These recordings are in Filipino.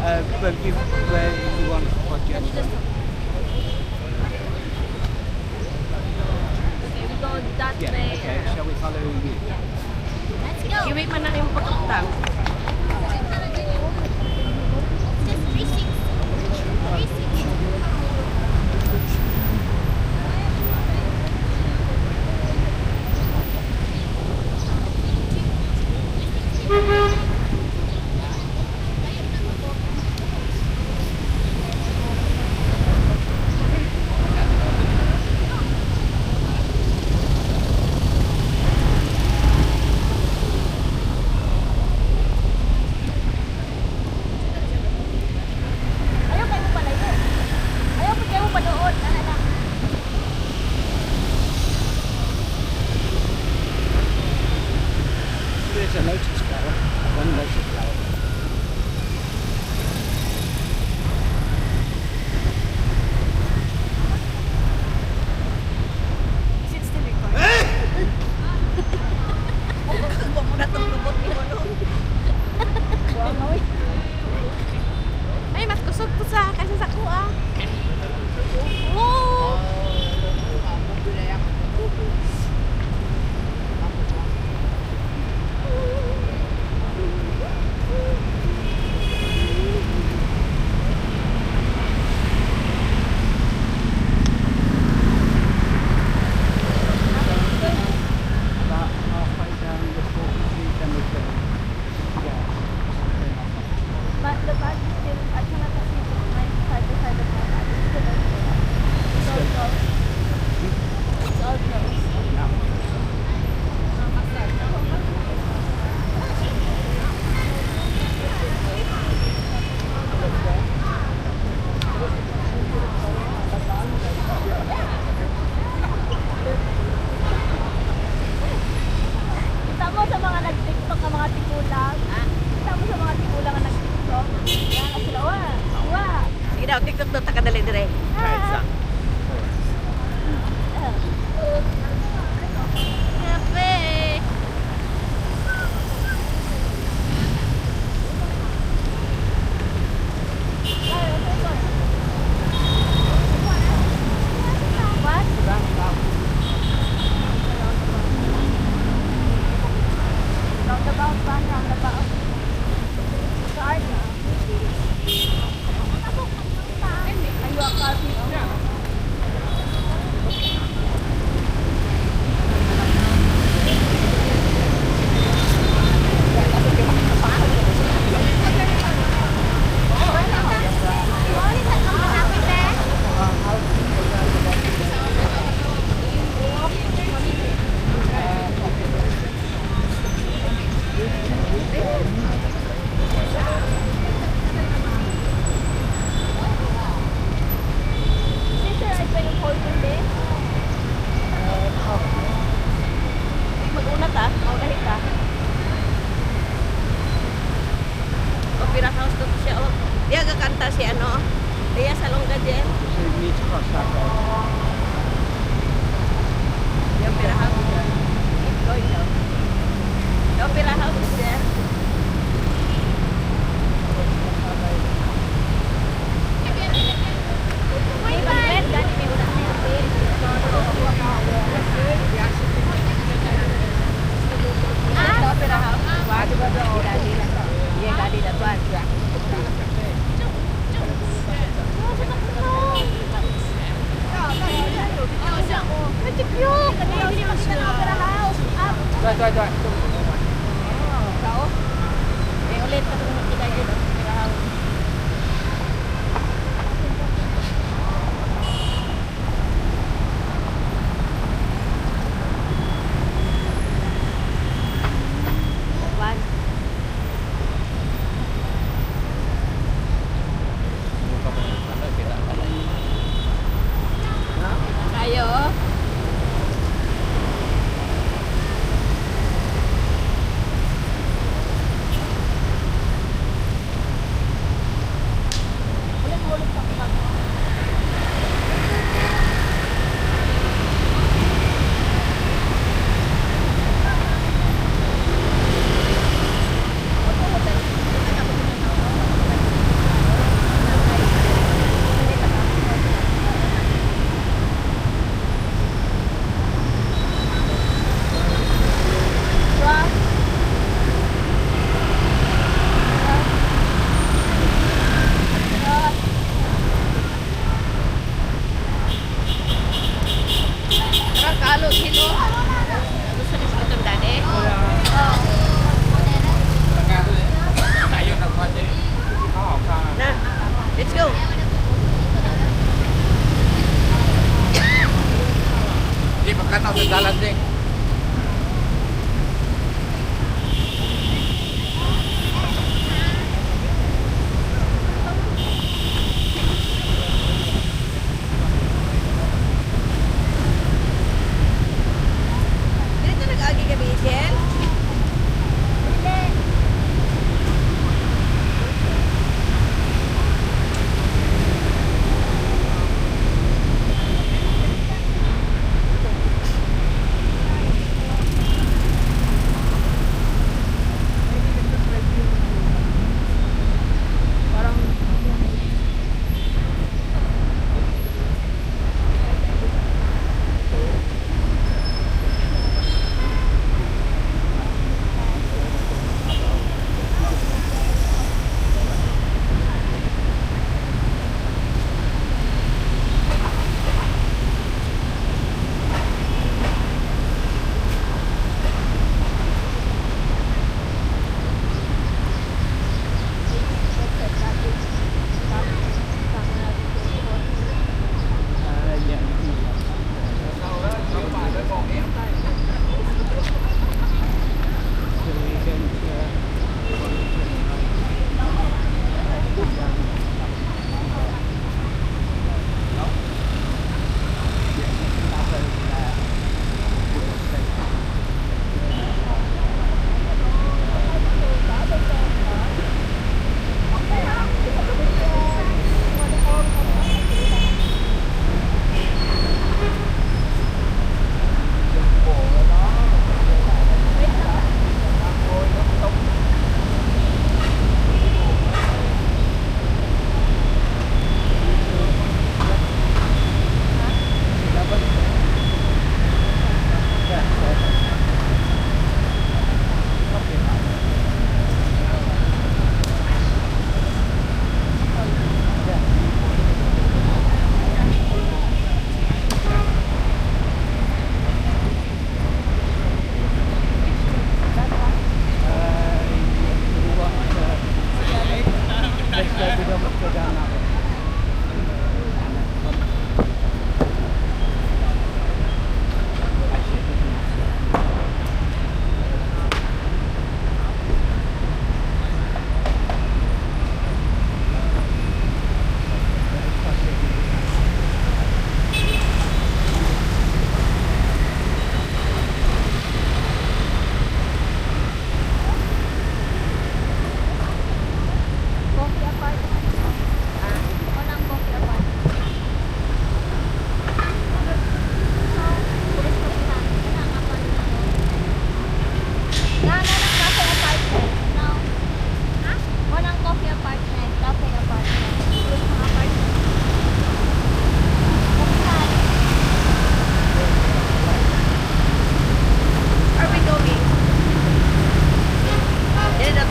Where you want to project? Okay, we go that Yeah, way. okay. Shall we follow you? Let's go. Iwi man na yung pagkakutang. Just 360. 360. Ayaw kayo mo palayo. Ayaw pa kayo mo panood. Ano na? There's a lotus flower. One lotus flower. Is it still recording? Huwag mo na itong lubot ni mo nun. Ay, mas kusog po sa kasi sa kuha. Wow! About halfway down the 43, then we turn. Yeah. But the bag is still, I cannot see my side by side of my bag. It's still okay. It's all closed. It's all closed. Kita mo sa mga nag-tiktok na mga tikulang? Kita mo sa mga tikulang na nag-tiktok? Yan na sila, wah! Wah! Sige daw, TikTok daw, takadali dire. Ah! Kape! What? Roundabout ba? Roundabout. Start na. Are you a car people? Sister, ay pa yung holding din? Mag-unat ah, maunahit ah. Opera house to siya. Oh. Diya kakanta si ano. Diya sa Longga Jen. So you need to cross that road. The opera house. Keep going now. The opera house is there. May bed, gani may ulang na yung bed. The opera house. Wah, di ba doon? Iya, gadi na tuan. Right. Kau? Ulit na ito kita yun. Opera house. One. Ayo.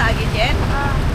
lagi, Jen? Ah,